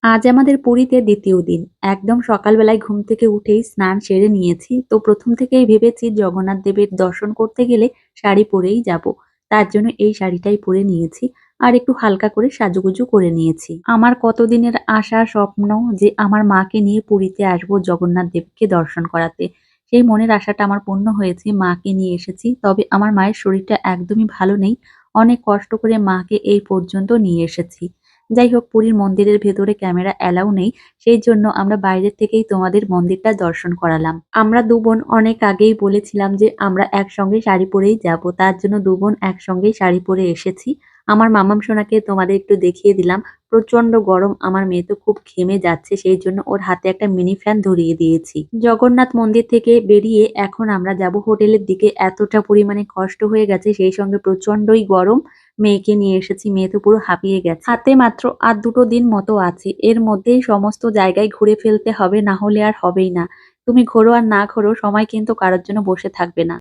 আজ আমাদের পুরীতে দ্বিতীয় দিন। একদম সকালবেলায় ঘুম থেকে উঠেই স্নান সেরে নিয়েছি। তো ১ম থেকেই ভেবেছি জগন্নাথ দেবের দর্শন করতে গেলে শাড়ি পরেই যাবো। তার জন্য এই শাড়িটাই পরে নিয়েছি। আর একটু হালকা করে সাজুগুজু করে নিয়েছি। আমার কতদিনের আশা স্বপ্ন যে আমার মাকে নিয়ে পুরীতে আসবো জগন্নাথ দেবকে দর্শন করাতে। সেই মনের আশাটা আমার পূর্ণ হয়েছে। মাকে নিয়ে এসেছি। তবে আমার মায়ের শরীরটা একদমই ভালো নেই। অনেক কষ্ট করে মাকে এই পর্যন্ত নিয়ে এসেছি। যাই হোক পুরীর মন্দিরের ভেতরে ক্যামেরা অ্যালাউ নেই। সেই জন্য আমরা বাইরের থেকেই তোমাদের মন্দিরটা দর্শন করালাম। আমরা ২ বোন অনেক আগেই বলেছিলাম যে আমরা একসঙ্গে শাড়ি পরেই যাবো। তার জন্য ২ বোন একসঙ্গেই শাড়ি পরে এসেছি। আমার মামাম সোনাকে তোমাদের একটু দেখিয়ে দিলাম। প্রচন্ড গরম, আমার মেয়ে তো খুব ঘেমে যাচ্ছে। সেই জন্য ওর হাতে একটা মিনি ফ্যান ধরিয়ে দিয়েছি। জগন্নাথ মন্দির থেকে বেরিয়ে এখন আমরা যাবো হোটেলের দিকে। এতটা পরিমাণে কষ্ট হয়ে গেছে, সেই সঙ্গে প্রচন্ডই গরম। মেয়েকে নিয়ে এসেছি, মেয়ে তো পুরো হাঁপিয়ে গেছে। হাতে মাত্র আর ২ দিন মতো আছে। এর মধ্যেই সমস্ত জায়গায় ঘুরে ফেলতে হবে, না হলে আর হবেই না। তুমি ঘোরো আর না ঘোরো, সময় কিন্তু কারোর জন্য বসে থাকবে না।